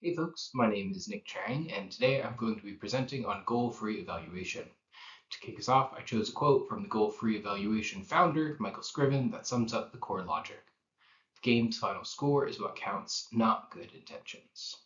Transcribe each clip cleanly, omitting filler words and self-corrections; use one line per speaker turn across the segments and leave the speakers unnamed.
Hey folks, my name is Nick Chang, and today I'm going to be presenting on goal-free evaluation. To kick us off, I chose a quote from the goal-free evaluation founder, Michael Scriven, that sums up the core logic. The game's final score is what counts, not good intentions.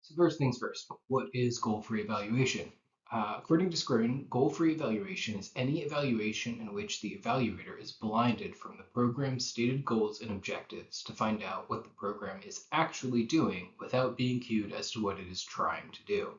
So first things first, what is goal-free evaluation? According to Scriven, goal-free evaluation is any evaluation in which the evaluator is blinded from the program's stated goals and objectives to find out what the program is actually doing without being cued as to what it is trying to do.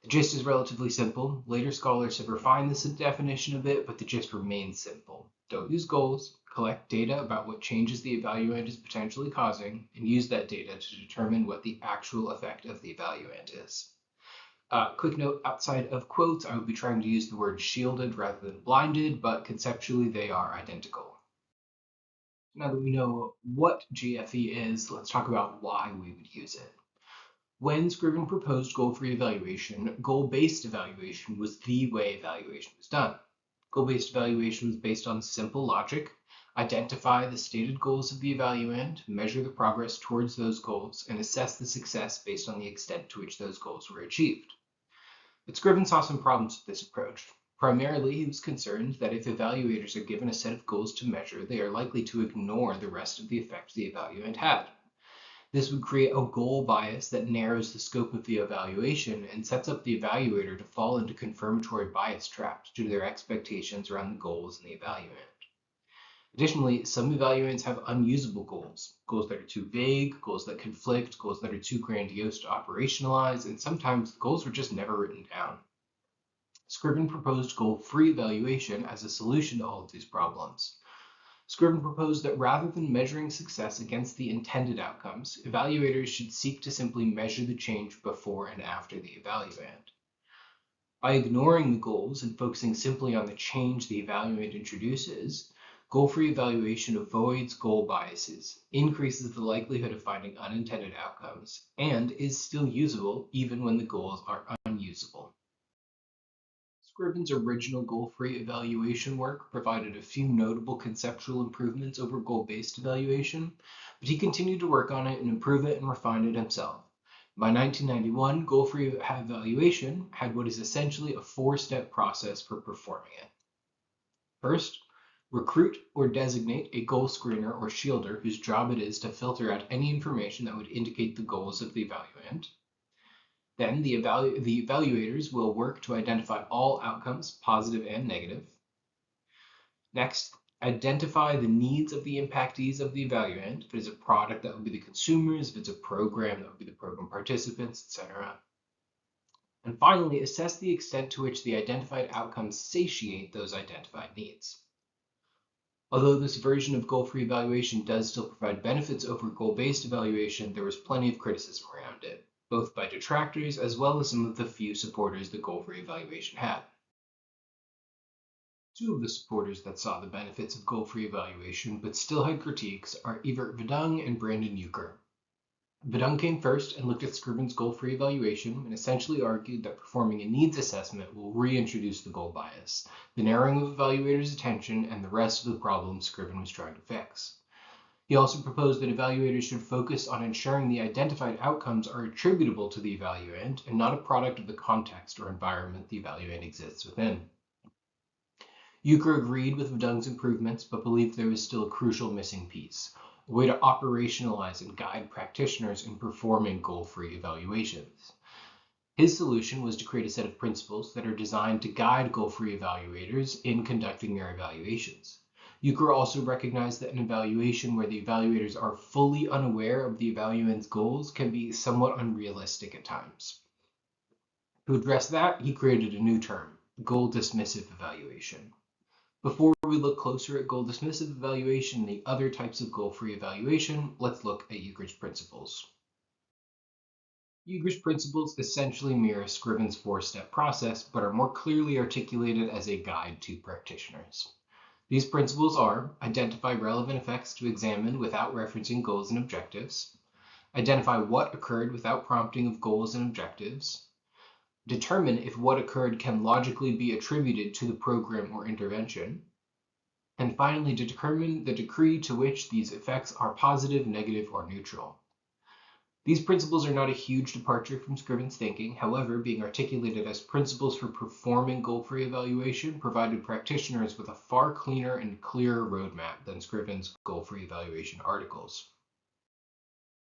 The gist is relatively simple. Later scholars have refined this definition a bit, but the gist remains simple. Don't use goals, collect data about what changes the evaluand is potentially causing, and use that data to determine what the actual effect of the evaluand is. Quick note, outside of quotes, I will be trying to use the word shielded rather than blinded, but conceptually they are identical. Now that we know what GFE is, let's talk about why we would use it. When Scriven proposed goal-free evaluation, goal-based evaluation was the way evaluation was done. Goal-based evaluation was based on simple logic: identify the stated goals of the evaluand, measure the progress towards those goals, and assess the success based on the extent to which those goals were achieved. But Scriven saw some problems with this approach. Primarily, he was concerned that if evaluators are given a set of goals to measure, they are likely to ignore the rest of the effect the evaluand had. This would create a goal bias that narrows the scope of the evaluation and sets up the evaluator to fall into confirmatory bias traps due to their expectations around the goals in the evaluand. Additionally, some evaluants have unusable goals, goals that are too vague, goals that conflict, goals that are too grandiose to operationalize, and sometimes the goals were just never written down. Scriven proposed goal-free evaluation as a solution to all of these problems. Scriven proposed that rather than measuring success against the intended outcomes, evaluators should seek to simply measure the change before and after the evaluand. By ignoring the goals and focusing simply on the change the evaluand introduces, goal-free evaluation avoids goal biases, increases the likelihood of finding unintended outcomes, and is still usable even when the goals are unusable. Scriven's original goal-free evaluation work provided a few notable conceptual improvements over goal-based evaluation, but he continued to work on it and improve it and refine it himself. By 1991, goal-free evaluation had what is essentially a four-step process for performing it. First, recruit or designate a goal screener or shielder whose job it is to filter out any information that would indicate the goals of the evaluand. Then the evaluators will work to identify all outcomes, positive and negative. Next, identify the needs of the impactees of the evaluand. If it is a product, that would be the consumers. If it's a program, that would be the program participants, etc. And finally, assess the extent to which the identified outcomes satiate those identified needs. Although this version of goal-free evaluation does still provide benefits over goal-based evaluation, there was plenty of criticism around it, both by detractors as well as some of the few supporters the goal-free evaluation had. Two of the supporters that saw the benefits of goal-free evaluation but still had critiques are Evert Verdung and Brandon Euchre. Verdung came first and looked at Scriven's goal-free evaluation and essentially argued that performing a needs assessment will reintroduce the goal bias, the narrowing of evaluators' attention, and the rest of the problems Scriven was trying to fix. He also proposed that evaluators should focus on ensuring the identified outcomes are attributable to the evaluand and not a product of the context or environment the evaluand exists within. Euchre agreed with Verdung's improvements, but believed there was still a crucial missing piece: a way to operationalize and guide practitioners in performing goal-free evaluations. His solution was to create a set of principles that are designed to guide goal-free evaluators in conducting their evaluations. Euchre also recognized that an evaluation where the evaluators are fully unaware of the evaluand's goals can be somewhat unrealistic at times. To address that, he created a new term: goal-dismissive evaluation. Before we look closer at goal-dismissive evaluation and the other types of goal-free evaluation, let's look at Euchre's principles. Euchre's principles essentially mirror Scriven's four-step process, but are more clearly articulated as a guide to practitioners. These principles are: identify relevant effects to examine without referencing goals and objectives, identify what occurred without prompting of goals and objectives, determine if what occurred can logically be attributed to the program or intervention, and finally determine the degree to which these effects are positive, negative, or neutral. These principles are not a huge departure from Scriven's thinking. However, being articulated as principles for performing goal-free evaluation provided practitioners with a far cleaner and clearer roadmap than Scriven's goal-free evaluation articles.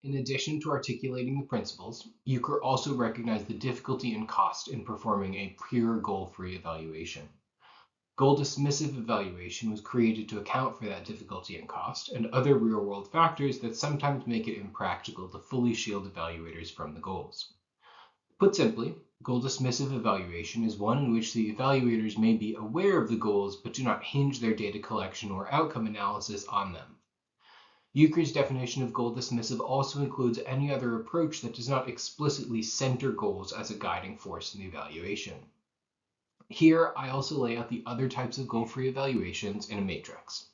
In addition to articulating the principles, Euchre also recognized the difficulty and cost in performing a pure goal-free evaluation. Goal dismissive evaluation was created to account for that difficulty and cost, and other real-world factors that sometimes make it impractical to fully shield evaluators from the goals. Put simply, goal dismissive evaluation is one in which the evaluators may be aware of the goals but do not hinge their data collection or outcome analysis on them. Euchre's definition of goal dismissive also includes any other approach that does not explicitly center goals as a guiding force in the evaluation. Here, I also lay out the other types of goal-free evaluations in a matrix.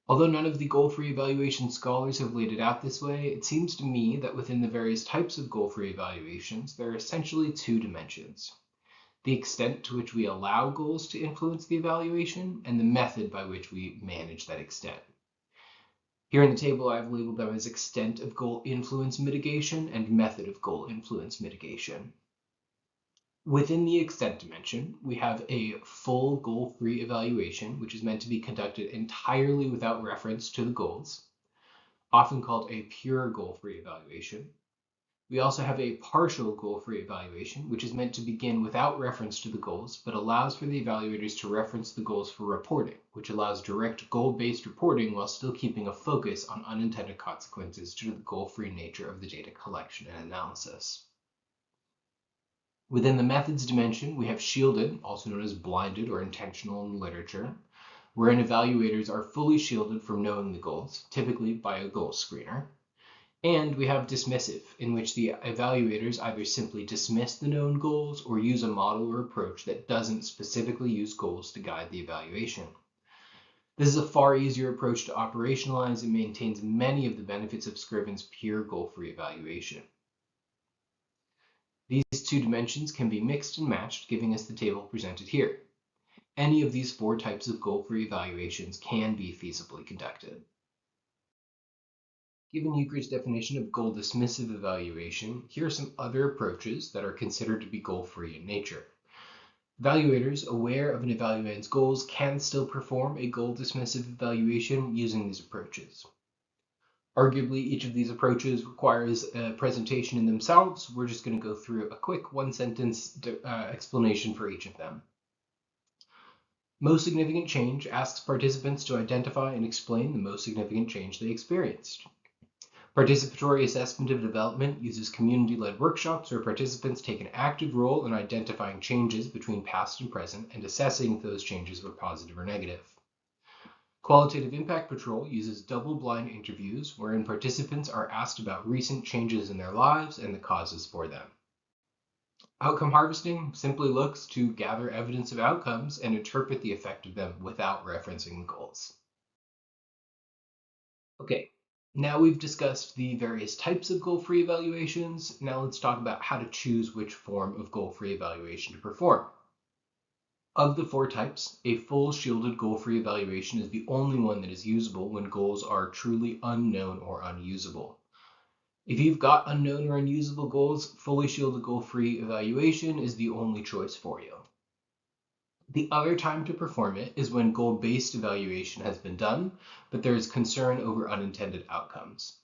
Although none of the goal-free evaluation scholars have laid it out this way, it seems to me that within the various types of goal-free evaluations, there are essentially two dimensions: the extent to which we allow goals to influence the evaluation, and the method by which we manage that extent. Here in the table, I've labeled them as extent of goal influence mitigation and method of goal influence mitigation. Within the extent dimension, we have a full goal-free evaluation, which is meant to be conducted entirely without reference to the goals, often called a pure goal-free evaluation. We also have a partial goal-free evaluation, which is meant to begin without reference to the goals, but allows for the evaluators to reference the goals for reporting, which allows direct goal-based reporting while still keeping a focus on unintended consequences due to the goal-free nature of the data collection and analysis. Within the methods dimension, we have shielded, also known as blinded or intentional in literature, wherein evaluators are fully shielded from knowing the goals, typically by a goal screener. And we have dismissive, in which the evaluators either simply dismiss the known goals or use a model or approach that doesn't specifically use goals to guide the evaluation. This is a far easier approach to operationalize and maintains many of the benefits of Scriven's pure goal-free evaluation. These two dimensions can be mixed and matched, giving us the table presented here. Any of these four types of goal-free evaluations can be feasibly conducted. Given Euchre's definition of goal dismissive evaluation, here are some other approaches that are considered to be goal-free in nature. Evaluators aware of an evaluand's goals can still perform a goal dismissive evaluation using these approaches. Arguably, each of these approaches requires a presentation in themselves. We're just going to go through a quick one-sentence explanation for each of them. Most significant change asks participants to identify and explain the most significant change they experienced. Participatory assessment of development uses community-led workshops where participants take an active role in identifying changes between past and present and assessing if those changes were positive or negative. Qualitative Impact Patrol uses double-blind interviews wherein participants are asked about recent changes in their lives and the causes for them. Outcome harvesting simply looks to gather evidence of outcomes and interpret the effect of them without referencing the goals. Okay, now we've discussed the various types of goal-free evaluations. Now let's talk about how to choose which form of goal-free evaluation to perform. Of the four types, a full shielded goal-free evaluation is the only one that is usable when goals are truly unknown or unusable. If you've got unknown or unusable goals, fully shielded goal-free evaluation is the only choice for you. The other time to perform it is when goal-based evaluation has been done, but there is concern over unintended outcomes.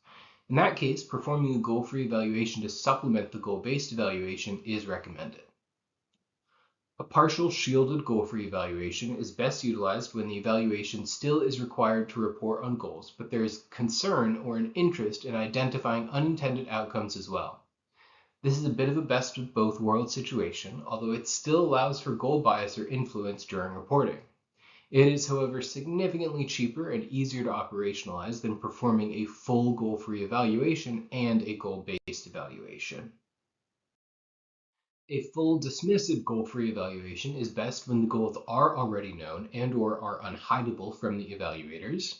In that case, performing a goal-free evaluation to supplement the goal-based evaluation is recommended. A partial shielded goal-free evaluation is best utilized when the evaluation still is required to report on goals, but there is concern or an interest in identifying unintended outcomes as well. This is a bit of a best of both worlds situation, although it still allows for goal bias or influence during reporting. It is, however, significantly cheaper and easier to operationalize than performing a full goal-free evaluation and a goal-based evaluation. A full dismissive goal-free evaluation is best when the goals are already known and/or are unhideable from the evaluators.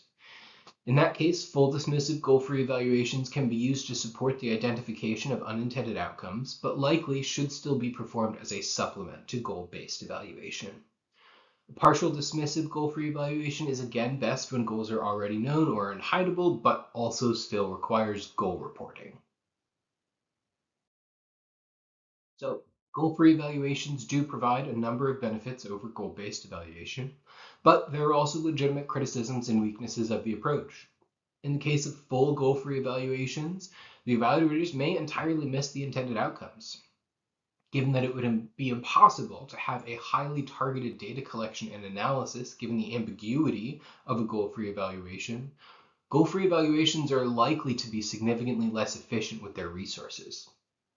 In that case, full dismissive goal-free evaluations can be used to support the identification of unintended outcomes, but likely should still be performed as a supplement to goal-based evaluation. A partial dismissive goal-free evaluation is again best when goals are already known or unhideable, but also still requires goal reporting. So goal-free evaluations do provide a number of benefits over goal-based evaluation, but there are also legitimate criticisms and weaknesses of the approach. In the case of full goal-free evaluations, the evaluators may entirely miss the intended outcomes. Given that it would be impossible to have a highly targeted data collection and analysis given the ambiguity of a goal-free evaluation, goal-free evaluations are likely to be significantly less efficient with their resources.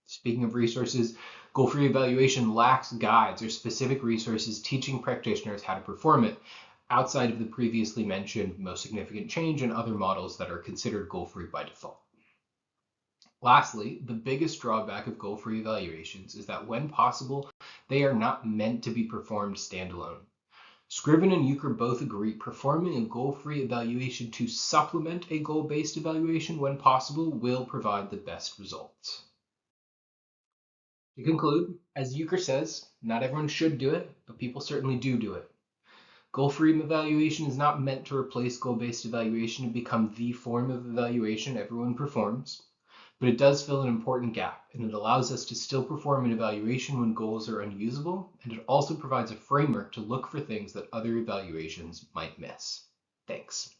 Speaking of resources, goal-free evaluation lacks guides or specific resources teaching practitioners how to perform it, outside of the previously mentioned most significant change in other models that are considered goal-free by default. Lastly, the biggest drawback of goal-free evaluations is that when possible, they are not meant to be performed standalone. Scriven and Euchre both agree performing a goal-free evaluation to supplement a goal-based evaluation when possible will provide the best results. To conclude, as Euchre says, not everyone should do it, but people certainly do it. Goal-free evaluation is not meant to replace goal-based evaluation and become the form of evaluation everyone performs, but it does fill an important gap, and it allows us to still perform an evaluation when goals are unusable, and it also provides a framework to look for things that other evaluations might miss. Thanks.